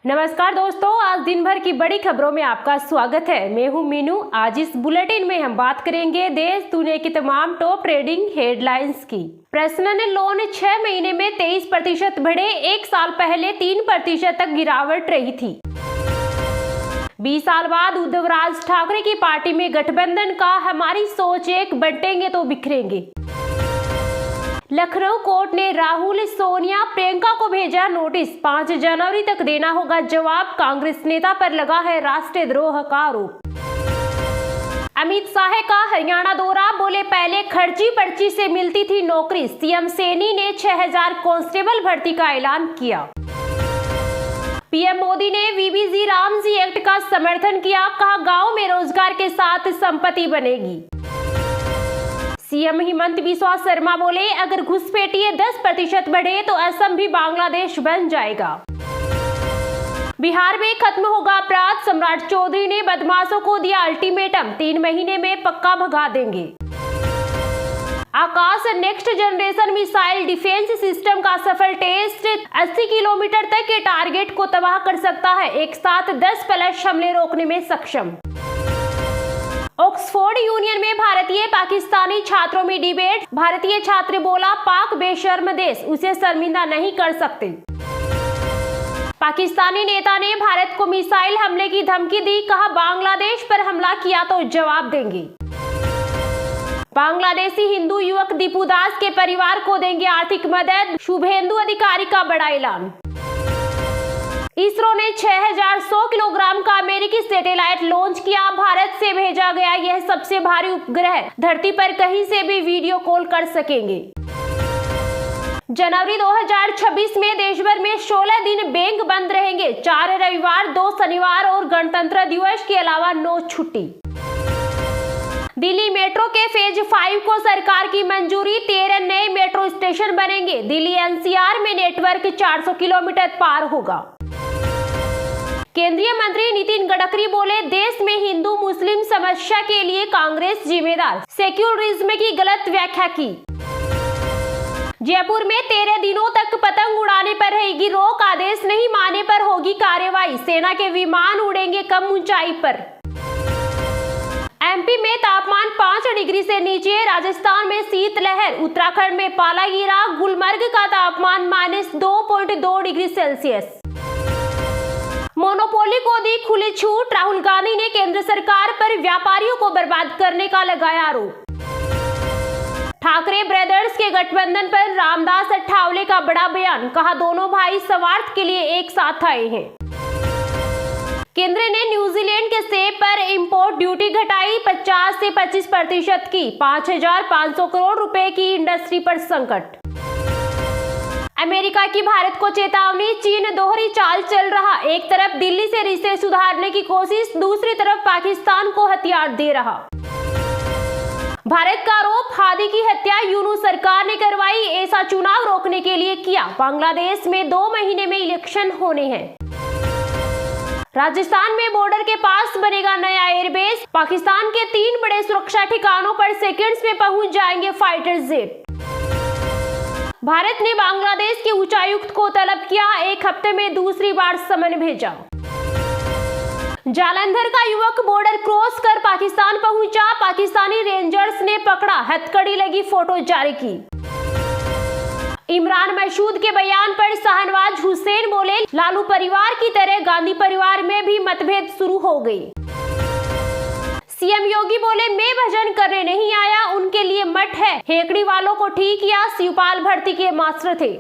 नमस्कार दोस्तों, आज दिन भर की बड़ी खबरों में आपका स्वागत है। मैं हूं मीनू। आज इस बुलेटिन में हम बात करेंगे देश दुनिया की तमाम टॉप ट्रेडिंग हेडलाइंस की। पर्सनल लोन 6 महीने में 23% बढ़े, एक साल पहले 3% तक गिरावट रही थी। 20 साल बाद उद्धव राज ठाकरे की पार्टी में गठबंधन का हमारी सोच एक, बंटेंगे तो बिखरेंगे। लखनऊ कोर्ट ने राहुल, सोनिया, प्रियंका को भेजा नोटिस, 5 जनवरी तक देना होगा जवाब। कांग्रेस नेता पर लगा है राष्ट्रद्रोह का आरोप। अमित शाह का हरियाणा दौरा, बोले पहले खर्ची पर्ची से मिलती थी नौकरी। सीएम सैनी ने 6000 कांस्टेबल भर्ती का ऐलान किया। पीएम मोदी ने वीबीजी रामजी एक्ट का समर्थन किया, कहा गांव में रोजगार के साथ संपत्ति बनेगी। सीएम हिमंत बिस्वा शर्मा बोले अगर घुसपैठिए 10% बढ़े तो असम भी बांग्लादेश बन जाएगा। बिहार में खत्म होगा अपराध, सम्राट चौधरी ने बदमाशों को दिया अल्टीमेटम, 3 महीने में पक्का भगा देंगे। Akash next generation missile defence system का सफल टेस्ट, 80 किलोमीटर तक के टारगेट को तबाह कर सकता है, एक साथ 10+ हमले रोकने में सक्षम। ऑक्सफोर्ड यूनियन में भारतीय पाकिस्तानी छात्रों में डिबेट, भारतीय छात्र बोला पाक बेशर्म देश, उसे शर्मिंदा नहीं कर सकते। पाकिस्तानी नेता ने भारत को मिसाइल हमले की धमकी दी, कहा बांग्लादेश पर हमला किया तो जवाब देंगे। बांग्लादेशी हिंदू युवक दीपू दास के परिवार को देंगे आर्थिक मदद, शुभेंदु अधिकारी का बड़ा ऐलान। इसरो ने 6100 किलोग्राम का अमेरिकी सैटेलाइट लॉन्च किया, भारत से भेजा गया यह सबसे भारी उपग्रह धरती पर कहीं से भी वीडियो कॉल कर सकेंगे। जनवरी 2026 में देश भर में 16 दिन बैंक बंद रहेंगे, 4 रविवार, 2 शनिवार और गणतंत्र दिवस के अलावा 9 छुट्टी। दिल्ली मेट्रो के फेज 5 को सरकार की मंजूरी, 13 नए मेट्रो स्टेशन बनेंगे। दिल्ली एनसीआर में नेटवर्क 400 किलोमीटर पार होगा। केंद्रीय मंत्री नितिन गडकरी बोले देश में हिंदू मुस्लिम समस्या के लिए कांग्रेस जिम्मेदार, सेक्युलरिज्म की गलत व्याख्या की। जयपुर में 13 दिनों तक पतंग उड़ाने पर रहेगी रोक, आदेश नहीं मानने पर होगी कार्रवाई, सेना के विमान उड़ेंगे कम ऊंचाई पर। एमपी में तापमान 5 डिग्री से नीचे, राजस्थान में शीतलहर, उत्तराखंड में पाला गिरा, गुलमर्ग का तापमान -2.2 डिग्री सेल्सियस। मोनोपोली को दी खुली छूट, राहुल गांधी ने केंद्र सरकार पर व्यापारियों को बर्बाद करने का लगाया आरोप। ठाकरे ब्रदर्स के गठबंधन पर रामदास अठावले का बड़ा बयान, कहा दोनों भाई स्वार्थ के लिए एक साथ आए हैं। केंद्र ने न्यूजीलैंड के सेब पर इंपोर्ट ड्यूटी घटाई, 50 से 25% की, 5500 करोड़ रुपए की इंडस्ट्री पर संकट। अमेरिका की भारत को चेतावनी, चीन दोहरी चाल चल रहा, एक तरफ दिल्ली से रिश्ते सुधारने की कोशिश, दूसरी तरफ पाकिस्तान को हथियार दे रहा। भारत का आरोप, हादी की हत्या यूनू सरकार ने करवाई, ऐसा चुनाव रोकने के लिए किया। बांग्लादेश में 2 महीने में इलेक्शन होने हैं। राजस्थान में बॉर्डर के पास बनेगा नया एयरबेस, पाकिस्तान के 3 बड़े सुरक्षा ठिकानों पर सेकंड्स में पहुंच जाएंगे फाइटर जेट। भारत ने बांग्लादेश के उच्चायुक्त को तलब किया, 1 हफ्ते में दूसरी बार समन भेजा। जालंधर का युवक बॉर्डर क्रॉस कर पाकिस्तान पहुंचा, पाकिस्तानी रेंजर्स ने पकड़ा, हथकड़ी लगी, फोटो जारी की। इमरान मसूद के बयान पर शाहनवाज हुसैन बोले लालू परिवार की तरह गांधी परिवार में भी मतभेद शुरू हो गई। सीएम योगी बोले मैं भजन करने नहीं आया, उनके लिए मठ है, हेकड़ी वालों को ठीक किया, शिवपाल भर्ती के मास्टर थे।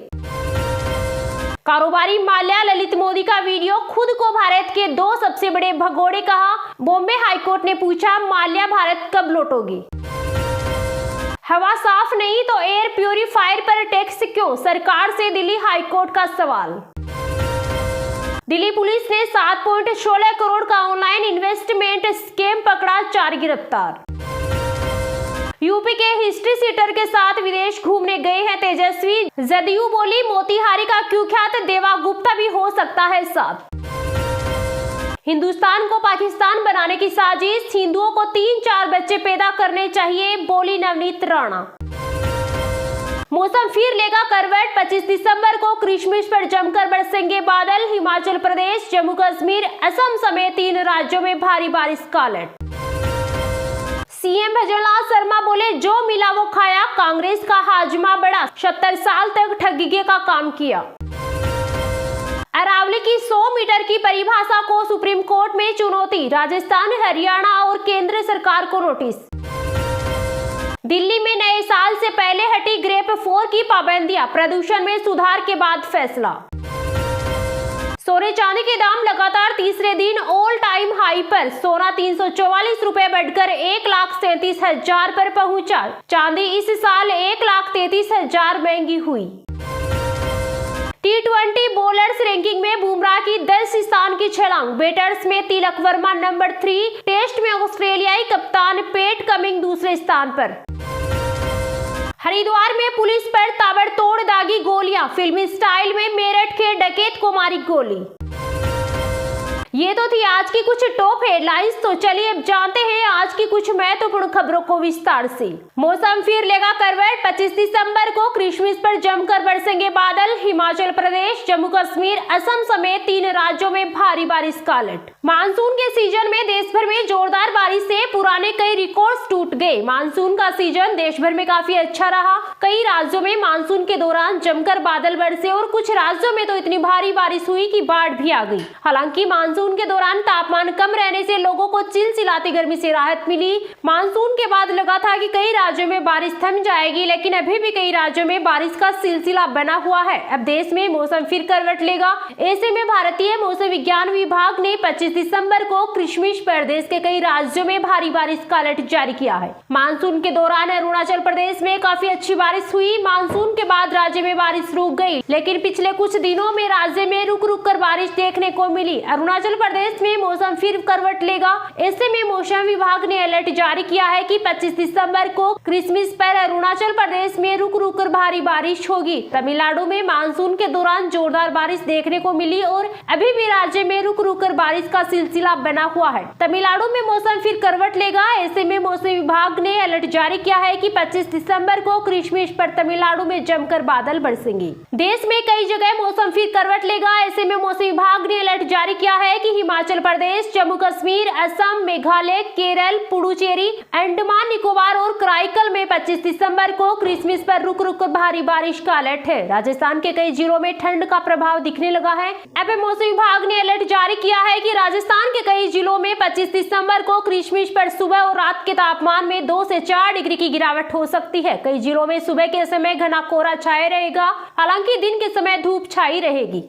कारोबारी माल्या ललित मोदी का वीडियो, खुद को भारत के 2 सबसे बड़े भगोड़े कहा, बॉम्बे हाईकोर्ट ने पूछा माल्या भारत कब लौटोगी। हवा साफ नहीं तो एयर प्यूरिफायर पर टैक्स क्यों, सरकार से दिल्ली हाईकोर्ट का सवाल। दिल्ली पुलिस ने 7.16 करोड़ का ऑनलाइन इन्वेस्टमेंट स्कैम पकड़ा, 4 गिरफ्तार। यूपी के हिस्ट्री सीटर के साथ विदेश घूमने गए हैं तेजस्वी, जदयू बोली मोतिहारी का कुख्यात देवा गुप्ता भी हो सकता है साथ। हिंदुस्तान को पाकिस्तान बनाने की साजिश, हिंदुओं को 3-4 बच्चे पैदा करने चाहिए, बोली नवनीत राणा। मौसम फिर लेगा करवट, 25 दिसंबर को क्रिसमस पर जमकर बरसेंगे बादल। हिमाचल प्रदेश, जम्मू कश्मीर, असम समेत 3 राज्यों में भारी बारिश का अलर्ट। सीएम भजनलाल शर्मा बोले, जो मिला वो खाया, कांग्रेस का हाजमा बड़ा, 70 साल तक ठगी का काम किया। अरावली की 100 मीटर की परिभाषा को सुप्रीम कोर्ट में चुनौती, राजस्थान, हरियाणा और केंद्र सरकार को नोटिस। दिल्ली में नए साल से पहले हटी ग्रेप 4 की पाबंदियां, प्रदूषण में सुधार के बाद फैसला। सोने चांदी के दाम लगातार तीसरे दिन ऑल टाइम हाई पर, सोना 344 रुपए बढ़कर 1,37,000 पर पहुंचा। चांदी इस साल 1,33,000 महंगी हुई। T20 बॉलर्स रैंकिंग में बुमराह की 10 स्थान की छलांग, बैटर्स में तिलक वर्मा नंबर 3, टेस्ट में ऑस्ट्रेलियाई कप्तान पैट कमिंस दूसरे स्थान पर। हरिद्वार में पुलिस पर ताबड़तोड़ दागी गोलियां, फिल्मी स्टाइल में मेरठ के डकैत को मारी गोली। ये तो थी आज की कुछ टॉप हेडलाइंस, तो चलिए अब जानते हैं आज की कुछ महत्वपूर्ण खबरों को विस्तार से। मौसम फिर लेगा करवट, 25 दिसंबर को क्रिसमस पर जमकर बरसेंगे बादल। हिमाचल प्रदेश, जम्मू कश्मीर, असम समेत 3 राज्यों में भारी बारिश का अलर्ट। मानसून के सीजन में देश भर में जोरदार बारिश से पुराने कई रिकॉर्ड्स टूट गए। मानसून का सीजन देश भर में काफी अच्छा रहा। कई राज्यों में मानसून के दौरान जमकर बादल बरसे और कुछ राज्यों में तो इतनी भारी बारिश हुई कि बाढ़ भी आ गई। हालांकि मानसून के दौरान तापमान कम रहने से लोगों को चिलचिलाती गर्मी से राहत मिली। मानसून के बाद लगा था कि कई राज्यों में बारिश थम जाएगी, लेकिन अभी भी कई राज्यों में बारिश का सिलसिला बना हुआ है। अब देश में मौसम फिर करवट लेगा। ऐसे में भारतीय मौसम विज्ञान विभाग ने 25 दिसंबर को क्रिसमस पर देश के कई राज्यों में भारी बारिश का अलर्ट जारी किया है। मानसून के दौरान अरुणाचल प्रदेश में काफी अच्छी बारिश हुई। मानसून के बाद राज्य में बारिश रुक गई, लेकिन पिछले कुछ दिनों में राज्य में रुक रुक कर बारिश देखने को मिली। अरुणाचल प्रदेश में मौसम फिर करवट लेगा। ऐसे में मौसम विभाग ने अलर्ट जारी किया है कि 25 दिसंबर को क्रिसमस पर अरुणाचल प्रदेश में रुक रुक कर भारी बारिश होगी। तमिलनाडु में मानसून के दौरान जोरदार बारिश देखने को मिली और अभी भी राज्य में रुक रुक कर बारिश का सिलसिला बना हुआ है। तमिलनाडु में मौसम फिर करवट लेगा। ऐसे में मौसम विभाग ने अलर्ट जारी किया है कि 25 दिसंबर को क्रिसमस पर तमिलनाडु में जमकर बादल बरसेंगे। देश में कई जगह मौसम फिर करवट लेगा। ऐसे में मौसम विभाग ने अलर्ट जारी किया है कि हिमाचल प्रदेश, जम्मू कश्मीर, असम, मेघालय, केरल, पुडुचेरी, अंडमान निकोबार और कराईकल में 25 दिसंबर को क्रिसमस पर रुक रुक कर भारी बारिश का अलर्ट है। राजस्थान के कई जिलों में ठंड का प्रभाव दिखने लगा है। अब मौसम विभाग ने अलर्ट जारी किया है कि राजस्थान के कई जिलों में 25 दिसंबर को क्रिसमस पर सुबह और रात के तापमान में 2 से 4 डिग्री की गिरावट हो सकती है। कई जिलों में सुबह के समय घना कोहरा छाया रहेगा, हालांकि दिन के समय धूप छाई रहेगी।